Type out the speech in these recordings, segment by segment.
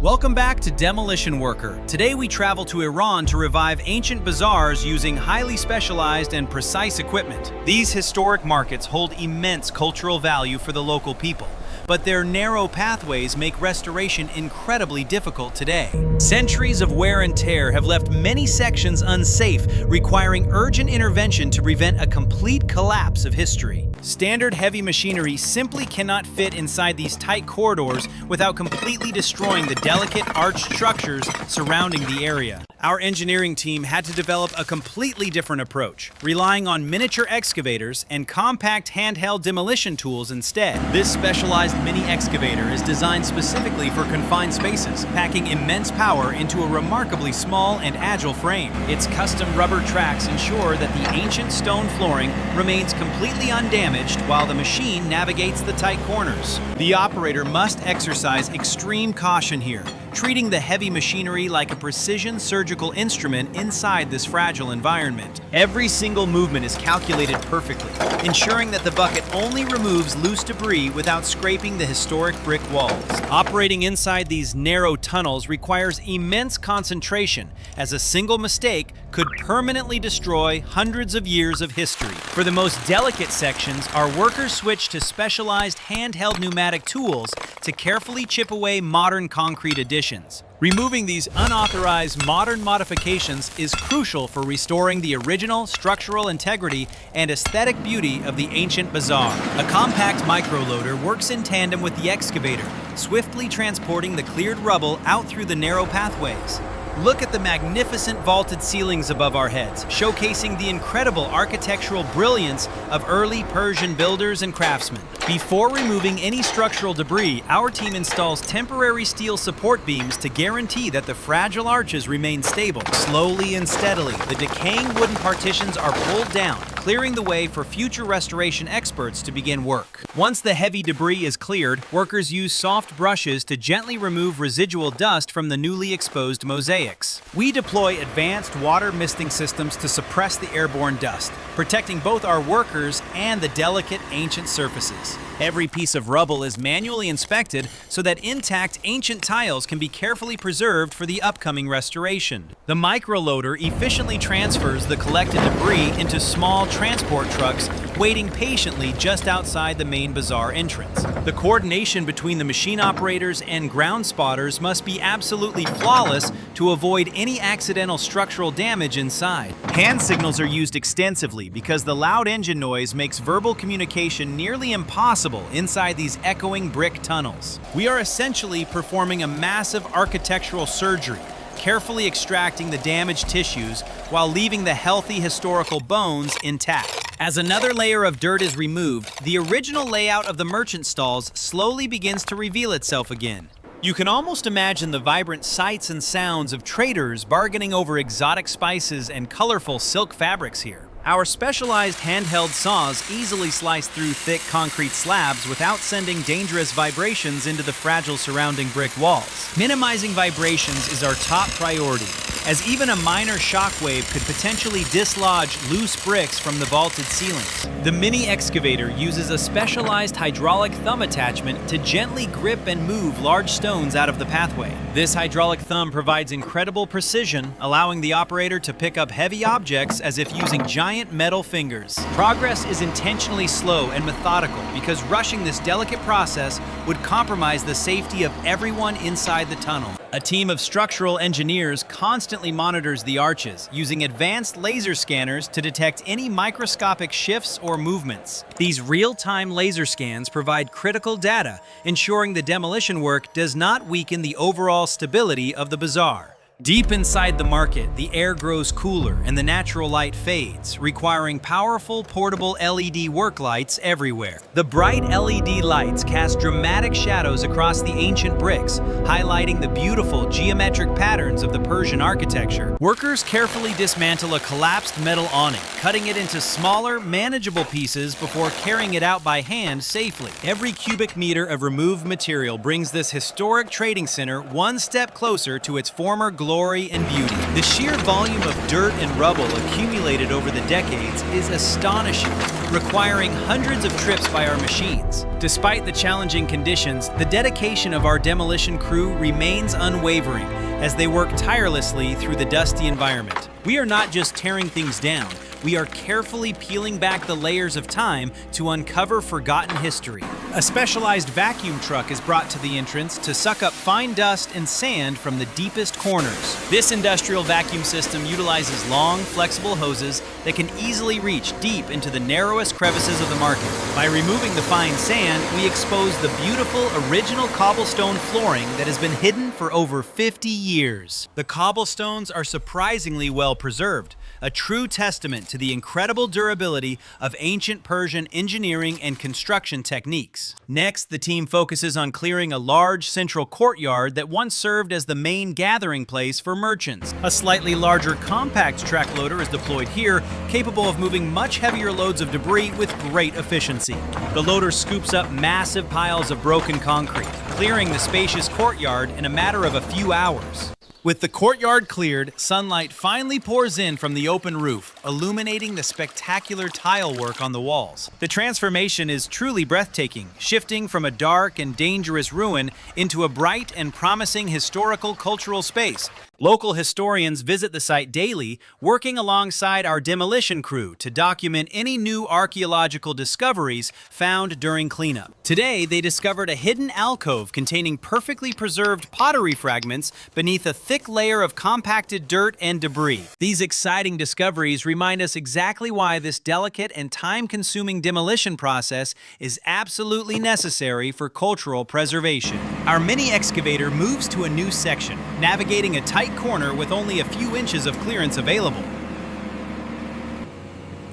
Welcome back to Demolition Worker. Today we travel to Iran to revive ancient bazaars using highly specialized and precise equipment. These historic markets hold immense cultural value for the local people, but their narrow pathways make restoration incredibly difficult today. Centuries of wear and tear have left many sections unsafe, requiring urgent intervention to prevent a complete collapse of history. Standard heavy machinery simply cannot fit inside these tight corridors without completely destroying the delicate arched structures surrounding the area. Our engineering team had to develop a completely different approach, relying on miniature excavators and compact handheld demolition tools instead. This specialized mini excavator is designed specifically for confined spaces, packing immense power into a remarkably small and agile frame. Its custom rubber tracks ensure that the ancient stone flooring remains completely undamaged while the machine navigates the tight corners. The operator must exercise extreme caution here, treating the heavy machinery like a precision surgical instrument inside this fragile environment. Every single movement is calculated perfectly, ensuring that the bucket only removes loose debris without scraping the historic brick walls. Operating inside these narrow tunnels requires immense concentration, as a single mistake could permanently destroy hundreds of years of history. For the most delicate sections, our workers switch to specialized handheld pneumatic tools to carefully chip away modern concrete additions. Removing these unauthorized modern modifications is crucial for restoring the original structural integrity and aesthetic beauty of the ancient bazaar. A compact microloader works in tandem with the excavator, swiftly transporting the cleared rubble out through the narrow pathways. Look at the magnificent vaulted ceilings above our heads, showcasing the incredible architectural brilliance of early Persian builders and craftsmen. Before removing any structural debris, our team installs temporary steel support beams to guarantee that the fragile arches remain stable. Slowly and steadily, the decaying wooden partitions are pulled down, clearing the way for future restoration experts to begin work. Once the heavy debris is cleared, workers use soft brushes to gently remove residual dust from the newly exposed mosaics. We deploy advanced water misting systems to suppress the airborne dust, protecting both our workers and the delicate ancient surfaces. Every piece of rubble is manually inspected so that intact ancient tiles can be carefully preserved for the upcoming restoration. The microloader efficiently transfers the collected debris into small transport trucks waiting patiently just outside the main bazaar entrance. The coordination between the machine operators and ground spotters must be absolutely flawless to avoid any accidental structural damage inside. Hand signals are used extensively because the loud engine noise makes verbal communication nearly impossible inside these echoing brick tunnels. We are essentially performing a massive architectural surgery, carefully extracting the damaged tissues while leaving the healthy historical bones intact. As another layer of dirt is removed, the original layout of the merchant stalls slowly begins to reveal itself again. You can almost imagine the vibrant sights and sounds of traders bargaining over exotic spices and colorful silk fabrics here. Our specialized handheld saws easily slice through thick concrete slabs without sending dangerous vibrations into the fragile surrounding brick walls. Minimizing vibrations is our top priority, as even a minor shockwave could potentially dislodge loose bricks from the vaulted ceilings. The mini excavator uses a specialized hydraulic thumb attachment to gently grip and move large stones out of the pathway. This hydraulic thumb provides incredible precision, allowing the operator to pick up heavy objects as if using giant metal fingers. Progress is intentionally slow and methodical because rushing this delicate process would compromise the safety of everyone inside the tunnel. A team of structural engineers constantly monitors the arches, using advanced laser scanners to detect any microscopic shifts or movements. These real-time laser scans provide critical data, ensuring the demolition work does not weaken the overall stability of the bazaar. Deep inside the market, the air grows cooler and the natural light fades, requiring powerful portable LED work lights everywhere. The bright LED lights cast dramatic shadows across the ancient bricks, highlighting the beautiful geometric patterns of the Persian architecture. Workers carefully dismantle a collapsed metal awning, cutting it into smaller, manageable pieces before carrying it out by hand safely. Every cubic meter of removed material brings this historic trading center one step closer to its former glory and beauty. The sheer volume of dirt and rubble accumulated over the decades is astonishing, requiring hundreds of trips by our machines. Despite the challenging conditions, the dedication of our demolition crew remains unwavering as they work tirelessly through the dusty environment. We are not just tearing things down, we are carefully peeling back the layers of time to uncover forgotten history. A specialized vacuum truck is brought to the entrance to suck up fine dust and sand from the deepest corners. This industrial vacuum system utilizes long, flexible hoses that can easily reach deep into the narrowest crevices of the market. By removing the fine sand, we expose the beautiful original cobblestone flooring that has been hidden for over 50 years. The cobblestones are surprisingly well preserved, a true testament to the incredible durability of ancient Persian engineering and construction techniques. Next, the team focuses on clearing a large central courtyard that once served as the main gathering place for merchants. A slightly larger compact track loader is deployed here, capable of moving much heavier loads of debris with great efficiency. The loader scoops up massive piles of broken concrete, clearing the spacious courtyard in a matter of a few hours. With the courtyard cleared, sunlight finally pours in from the open roof, illuminating the spectacular tile work on the walls. The transformation is truly breathtaking, shifting from a dark and dangerous ruin into a bright and promising historical cultural space. Local historians visit the site daily, working alongside our demolition crew to document any new archaeological discoveries found during cleanup. Today, they discovered a hidden alcove containing perfectly preserved pottery fragments beneath a thick layer of compacted dirt and debris. These exciting discoveries remind us exactly why this delicate and time-consuming demolition process is absolutely necessary for cultural preservation. Our mini excavator moves to a new section, navigating a tight corner with only a few inches of clearance available.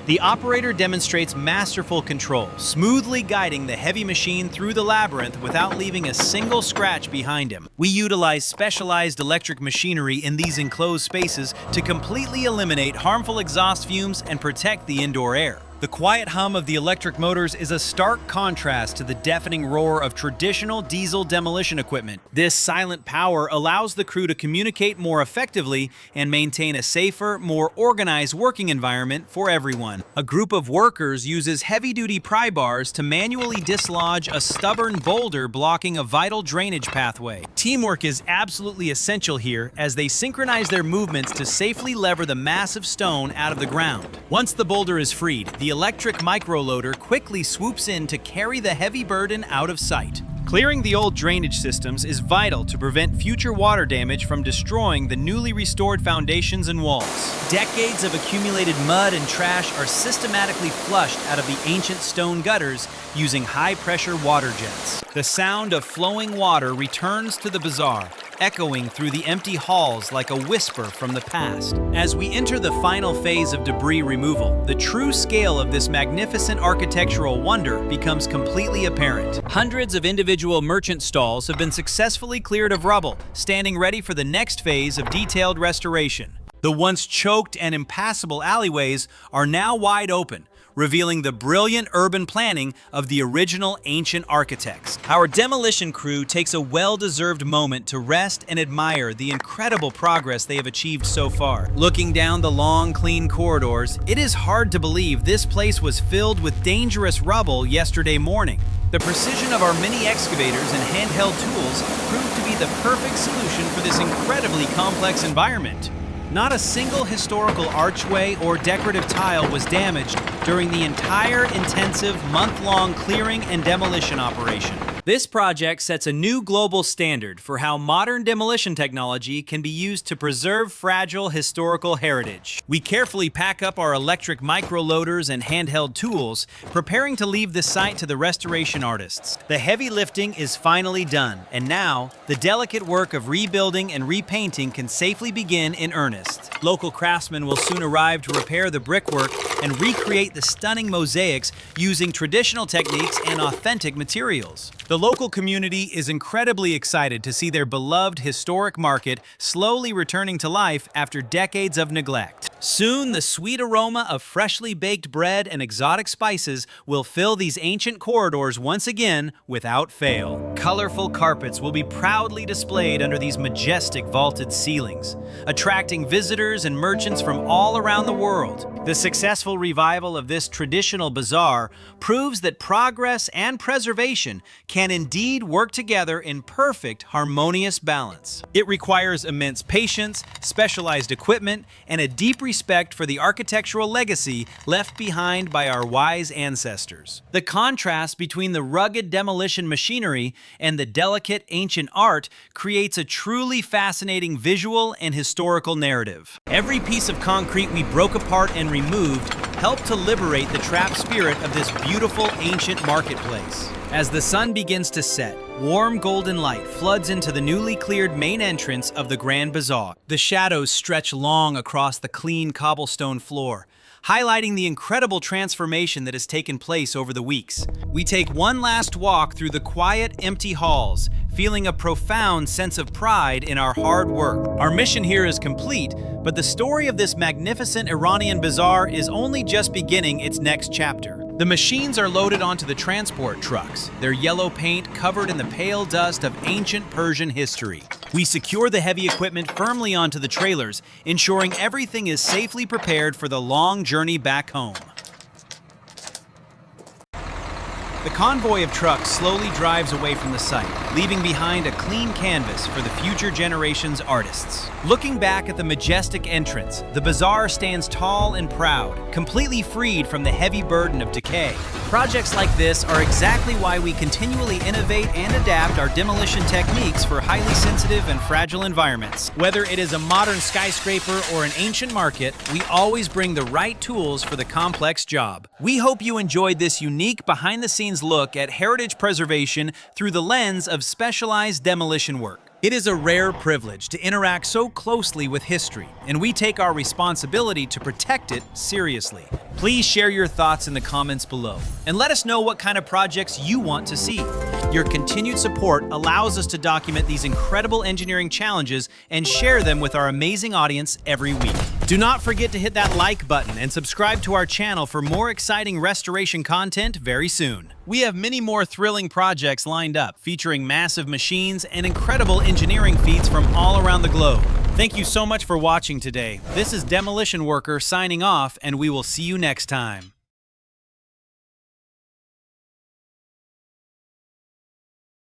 The operator demonstrates masterful control, smoothly guiding the heavy machine through the labyrinth without leaving a single scratch behind him. We utilize specialized electric machinery in these enclosed spaces to completely eliminate harmful exhaust fumes and protect the indoor air. The quiet hum of the electric motors is a stark contrast to the deafening roar of traditional diesel demolition equipment. This silent power allows the crew to communicate more effectively and maintain a safer, more organized working environment for everyone. A group of workers uses heavy-duty pry bars to manually dislodge a stubborn boulder blocking a vital drainage pathway. Teamwork is absolutely essential here as they synchronize their movements to safely lever the massive stone out of the ground. Once the boulder is freed, the electric micro-loader quickly swoops in to carry the heavy burden out of sight. Clearing the old drainage systems is vital to prevent future water damage from destroying the newly restored foundations and walls. Decades of accumulated mud and trash are systematically flushed out of the ancient stone gutters using high-pressure water jets. The sound of flowing water returns to the bazaar, echoing through the empty halls like a whisper from the past. As we enter the final phase of debris removal, the true scale of this magnificent architectural wonder becomes completely apparent. Hundreds of individual merchant stalls have been successfully cleared of rubble, standing ready for the next phase of detailed restoration. The once choked and impassable alleyways are now wide open, revealing the brilliant urban planning of the original ancient architects. Our demolition crew takes a well-deserved moment to rest and admire the incredible progress they have achieved so far. Looking down the long, clean corridors, it is hard to believe this place was filled with dangerous rubble yesterday morning. The precision of our mini excavators and handheld tools proved to be the perfect solution for this incredibly complex environment. Not a single historical archway or decorative tile was damaged during the entire intensive month-long clearing and demolition operation. This project sets a new global standard for how modern demolition technology can be used to preserve fragile historical heritage. We carefully pack up our electric micro-loaders and handheld tools, preparing to leave the site to the restoration artists. The heavy lifting is finally done, and now the delicate work of rebuilding and repainting can safely begin in earnest. Local craftsmen will soon arrive to repair the brickwork and recreate the stunning mosaics using traditional techniques and authentic materials. The local community is incredibly excited to see their beloved historic market slowly returning to life after decades of neglect. Soon, the sweet aroma of freshly baked bread and exotic spices will fill these ancient corridors once again without fail. Colorful carpets will be proudly displayed under these majestic vaulted ceilings, attracting visitors and merchants from all around the world. The successful revival of this traditional bazaar proves that progress and preservation can indeed work together in perfect, harmonious balance. It requires immense patience, specialized equipment, and a deep respect for the architectural legacy left behind by our wise ancestors. The contrast between the rugged demolition machinery and the delicate ancient art creates a truly fascinating visual and historical narrative. Every piece of concrete we broke apart and removed helped to liberate the trapped spirit of this beautiful ancient marketplace. As the sun begins to set, warm golden light floods into the newly cleared main entrance of the Grand Bazaar. The shadows stretch long across the clean cobblestone floor, highlighting the incredible transformation that has taken place over the weeks. We take one last walk through the quiet, empty halls, feeling a profound sense of pride in our hard work. Our mission here is complete, but the story of this magnificent Iranian bazaar is only just beginning its next chapter. The machines are loaded onto the transport trucks, their yellow paint covered in the pale dust of ancient Persian history. We secure the heavy equipment firmly onto the trailers, ensuring everything is safely prepared for the long journey back home. The convoy of trucks slowly drives away from the site, leaving behind a clean canvas for the future generation's artists. Looking back at the majestic entrance, the bazaar stands tall and proud, completely freed from the heavy burden of decay. Projects like this are exactly why we continually innovate and adapt our demolition techniques for highly sensitive and fragile environments. Whether it is a modern skyscraper or an ancient market, we always bring the right tools for the complex job. We hope you enjoyed this unique behind-the-scenes look at heritage preservation through the lens of specialized demolition work. It is a rare privilege to interact so closely with history, and we take our responsibility to protect it seriously. Please share your thoughts in the comments below, and let us know what kind of projects you want to see. Your continued support allows us to document these incredible engineering challenges and share them with our amazing audience every week. Do not forget to hit that like button and subscribe to our channel for more exciting restoration content very soon. We have many more thrilling projects lined up, featuring massive machines and incredible engineering feats from all around the globe. Thank you so much for watching today. This is Demolition Worker signing off, and we will see you next time.